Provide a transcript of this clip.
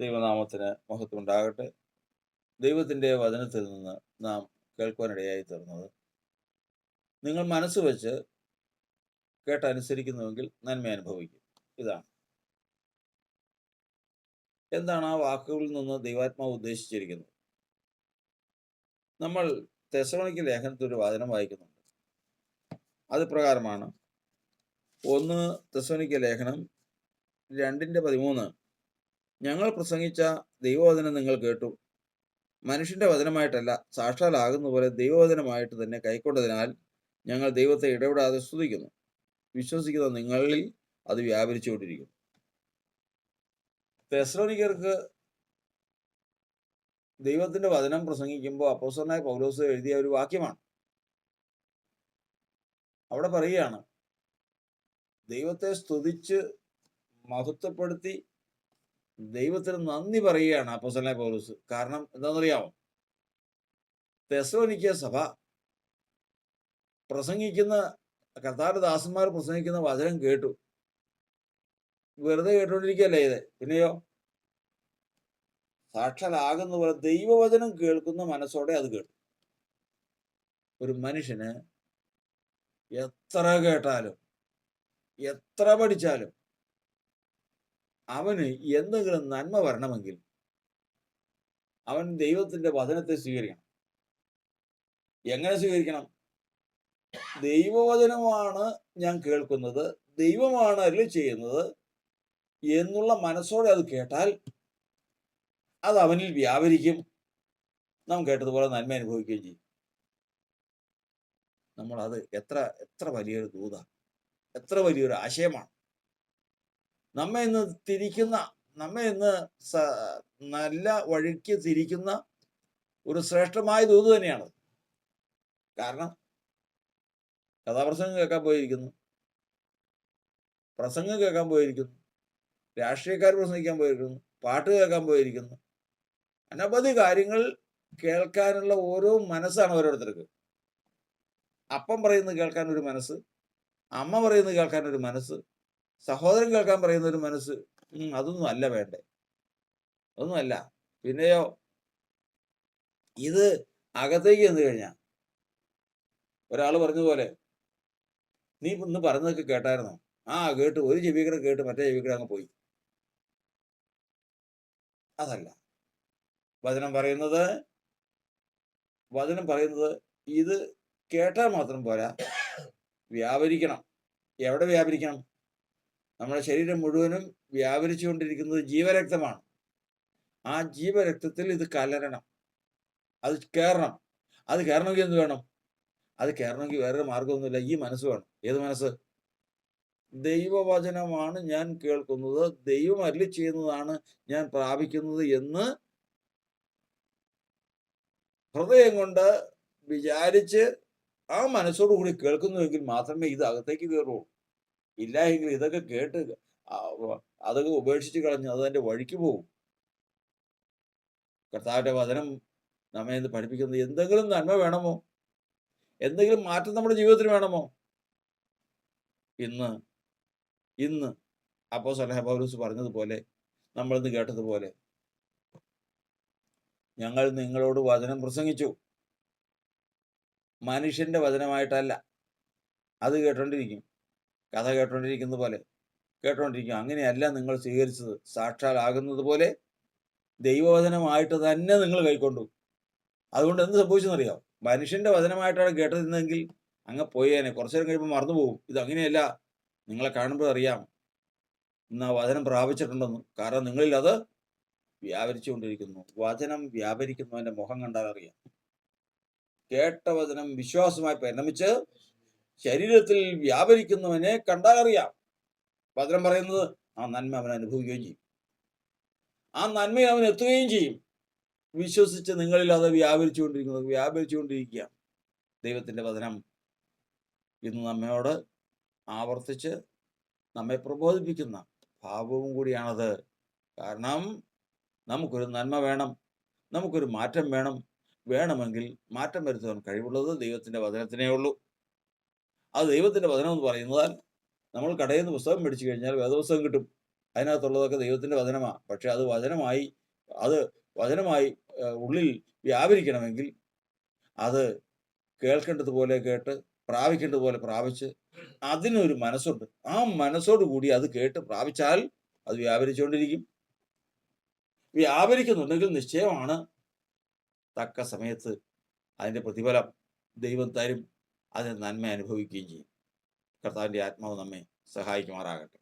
ദൈവനാമത്തിന് മഹത്വം ഉണ്ടാകട്ടെ. ദൈവത്തിൻ്റെ വചനത്തിൽ നിന്ന് നാം കേൾക്കുവാനിടയായി തീർന്നത്, നിങ്ങൾ മനസ്സ് വെച്ച് കേട്ടനുസരിക്കുന്നുവെങ്കിൽ നന്മ അനുഭവിക്കും. ഇതാണ്. എന്താണ് ആ വാക്കുകളിൽ നിന്ന് ദൈവാത്മാവ് ഉദ്ദേശിച്ചിരിക്കുന്നത്? നമ്മൾ തെസ്സലോനിക്ക ലേഖനത്തിൽ ഒരു വചനം വായിക്കുന്നുണ്ട്. അത് പ്രകാരമാണ്. 1 തെസ്സലോനിക്ക ലേഖനം 2:13. ഞങ്ങൾ പ്രസംഗിച്ച ദൈവവചനം നിങ്ങൾ കേട്ടു, മനുഷ്യന്റെ വചനമായിട്ടല്ല, സാക്ഷാലാകുന്ന പോലെ ദൈവവചനമായിട്ട് തന്നെ കൈക്കൊണ്ടതിനാൽ ഞങ്ങൾ ദൈവത്തെ ഇടപെടാതെ സ്തുതിക്കുന്നു. വിശ്വസിക്കുന്ന നിങ്ങളിൽ അത് വ്യാപരിച്ചുകൊണ്ടിരിക്കുന്നു. തെസ്സലോനിക്കർക്ക് ദൈവത്തിന്റെ വചനം പ്രസംഗിക്കുമ്പോൾ അപ്പോസ്തലനായ പൗലോസ് എഴുതിയ ഒരു വാക്യമാണ്. അവിടെ പറയുകയാണ്, ദൈവത്തെ സ്തുതിച്ച് മഹത്വപ്പെടുത്തി ദൈവത്തിന് നന്ദി പറയുകയാണ് അപ്പോസ്തലനായ പൗലോസ്. കാരണം എന്താണെന്നറിയാമോ? തെസ്സലോനിക്ക സഭ പ്രസംഗിക്കുന്ന കർത്താവിന്റെ ദാസന്മാർ പ്രസംഗിക്കുന്ന വചനം കേട്ടു. വെറുതെ കേട്ടോണ്ടിരിക്കുകയല്ല ഇത്. പിന്നെയോ, സാക്ഷാലാകുന്ന പോലെ ദൈവവചനം കേൾക്കുന്ന മനസ്സോടെ അത് കേട്ടു. ഒരു മനുഷ്യന് എത്ര കേട്ടാലും എത്ര പഠിച്ചാലും അവന് എന്തെങ്കിലും നന്മ വരണമെങ്കിൽ അവൻ ദൈവത്തിന്റെ വചനത്തെ സ്വീകരിക്കണം. എങ്ങനെ സ്വീകരിക്കണം? ദൈവവചനമാണ് ഞാൻ കേൾക്കുന്നത്, ദൈവമാണ് അരുളി ചെയ്യുന്നത് എന്നുള്ള മനസ്സോടെ അത് കേട്ടാൽ അത് അവനിൽ വ്യാപരിക്കും. നാം കേട്ടതുപോലെ നന്മ അനുഭവിക്കുകയും ചെയ്യും. നമ്മളത് എത്ര വലിയൊരു ദൂത, എത്ര വലിയൊരു ആശയമാണ്. നമ്മെ ഇന്ന് തിരിക്കുന്ന, നമ്മെ ഇന്ന് നല്ല വഴിക്ക് തിരിക്കുന്ന ഒരു ശ്രേഷ്ഠമായ ദൂത് തന്നെയാണ്. കാരണം കഥാപ്രസംഗം കേൾക്കാൻ പോയിരിക്കുന്നു, പ്രസംഗം കേൾക്കാൻ പോയിരിക്കുന്നു, രാഷ്ട്രീയക്കാർ പ്രസംഗിക്കാൻ പോയിരിക്കുന്നു, പാട്ട് കേൾക്കാൻ പോയിരിക്കുന്നു, അനവധി കാര്യങ്ങൾ കേൾക്കാനുള്ള ഓരോ മനസ്സാണ് ഓരോരുത്തർക്ക്. അപ്പം പറയുന്നത് കേൾക്കാൻ ഒരു മനസ്സ്, അമ്മ പറയുന്നത് കേൾക്കാൻ ഒരു മനസ്സ്, സഹോദരൻ കേൾക്കാൻ പറയുന്ന ഒരു മനസ്സ്. അതൊന്നും അല്ല വേണ്ടേ, അതൊന്നുമല്ല. പിന്നെയോ, ഇത് അകത്തേക്ക് ചെന്ന് കഴിഞ്ഞാൽ ഒരാൾ പറഞ്ഞതുപോലെ, നീ ഇന്ന് പറഞ്ഞതൊക്കെ കേട്ടായിരുന്നോ? കേട്ടു. ഒരു ചെവിക്കടെ കേട്ട് മറ്റേ ചെവിക്കടെ അങ്ങ് പോയി. അതല്ല വചനം പറയുന്നത്. ഇത് കേട്ടാൽ മാത്രം പോരാ, വ്യാപരിക്കണം. എവിടെ വ്യാപരിക്കണം? നമ്മുടെ ശരീരം മുഴുവനും വ്യാപരിച്ചുകൊണ്ടിരിക്കുന്നത് ജീവരക്തമാണ്. ആ ജീവരക്തത്തിൽ ഇത് കലരണം, അത് കയറണം. അത് കയറണമെങ്കിൽ എന്ത് വേണം? അത് കയറണമെങ്കിൽ വേറൊരു മാർഗമൊന്നുമില്ല, ഈ മനസ്സ് വേണം. ഏത് മനസ്സ്? ദൈവവചനമാണ് ഞാൻ കേൾക്കുന്നത്, ദൈവം അരുളി ചെയ്യുന്നതാണ് ഞാൻ പ്രാപിക്കുന്നത് എന്ന് ഹൃദയം കൊണ്ട് വിചാരിച്ച് ആ മനസ്സോടുകൂടി കേൾക്കുന്നുവെങ്കിൽ മാത്രമേ ഇത് അകത്തേക്ക് കയറുള്ളൂ. ഇല്ല എങ്കിൽ ഇതൊക്കെ കേട്ട് അതൊക്കെ ഉപേക്ഷിച്ച് കളഞ്ഞ് അതിന്റെ വഴിക്ക് പോകും. കർത്താവിന്റെ വചനം നമ്മെ ഇന്ന് പഠിപ്പിക്കുന്നത്, എന്തെങ്കിലും നന്മ വേണമോ, എന്തെങ്കിലും മാറ്റം നമ്മുടെ ജീവിതത്തിൽ വേണമോ? ഇന്ന് അപ്പോസ്തലനായ പൗലോസ് പറഞ്ഞതുപോലെ, നമ്മളിന്ന് കേട്ടതുപോലെ, ഞങ്ങൾ നിങ്ങളോട് വചനം പ്രസംഗിച്ചു, മനുഷ്യന്റെ വചനമായിട്ടല്ല. അത് കേട്ടോണ്ടിരിക്കും, കഥ കേട്ടോണ്ടിരിക്കുന്ന പോലെ കേട്ടോണ്ടിരിക്കും. അങ്ങനെയല്ല നിങ്ങൾ സ്വീകരിച്ചത്. സാക്ഷാലാകുന്നത് പോലെ ദൈവവചനമായിട്ട് തന്നെ നിങ്ങൾ കൈക്കൊണ്ടു. അതുകൊണ്ട് എന്ത് സംഭവിച്ചെന്നറിയാം? മനുഷ്യന്റെ വചനമായിട്ടാണ് കേട്ടതെങ്കിൽ അങ്ങ് പോയേനെ, കുറച്ചു നേരം കഴിയുമ്പോൾ മറന്നുപോകും. ഇത് അങ്ങനെയല്ല. നിങ്ങളെ കാണുമ്പോൾ അറിയാം ഇന്ന് ആ വചനം പ്രാപിച്ചിട്ടുണ്ടെന്ന്. കാരണം നിങ്ങളിൽ അത് വ്യാപരിച്ചുകൊണ്ടിരിക്കുന്നു. വചനം വ്യാപരിക്കുന്നവന്റെ മുഖം കണ്ടാൽ അറിയാം. കേട്ട വചനം വിശ്വാസമായി പരിണമിച്ച് ശരീരത്തിൽ വ്യാപരിക്കുന്നവനെ കണ്ടാൽ അറിയാം. വചനം പറയുന്നത് ആ നന്മ അവൻ അനുഭവിക്കുകയും ചെയ്യും, ആ നന്മ അവൻ എത്തുകയും ചെയ്യും. വിശ്വസിച്ച് നിങ്ങളിൽ അത് വ്യാപരിച്ചുകൊണ്ടിരിക്കുക. ദൈവത്തിന്റെ വചനം ഇന്ന് നമ്മയോട് ആവർത്തിച്ച് നമ്മെ പ്രബോധിപ്പിക്കുന്ന ഭാവവും കൂടിയാണത്. കാരണം നമുക്കൊരു നന്മ വേണം, നമുക്കൊരു മാറ്റം വേണമെങ്കിൽ മാറ്റം വരുത്തുവാൻ കഴിവുള്ളത് ദൈവത്തിന്റെ വചനത്തിനേ ഉള്ളൂ. അത് ദൈവത്തിന്റെ വചനം എന്ന് പറയുന്നതാൽ നമ്മൾ കടയിൽ നിന്ന് പുസ്തകം മേടിച്ചു കഴിഞ്ഞാൽ വേദപുസ്തകം കിട്ടും. അതിനകത്തുള്ളതൊക്കെ ദൈവത്തിൻ്റെ വചനമാണ്. പക്ഷെ അത് വചനമായി ഉള്ളിൽ വ്യാപരിക്കണമെങ്കിൽ അത് കേൾക്കേണ്ടതുപോലെ കേട്ട് പ്രാപിക്കേണ്ടതുപോലെ പ്രാപിച്ച് അതിനൊരു മനസ്സുണ്ട്. ആ മനസ്സോടു കൂടി അത് കേട്ട് പ്രാപിച്ചാൽ അത് വ്യാപരിച്ചുകൊണ്ടിരിക്കും. വ്യാപരിക്കുന്നുണ്ടെങ്കിൽ നിശ്ചയമാണ് തക്ക സമയത്ത് അതിൻ്റെ പ്രതിഫലം ദൈവം തരും. അതിന് നന്മ അനുഭവിക്കുകയും ചെയ്യും. കർത്താവിൻ്റെ ആത്മാവ് നമ്മെ സഹായിക്കുമാറാകട്ടെ.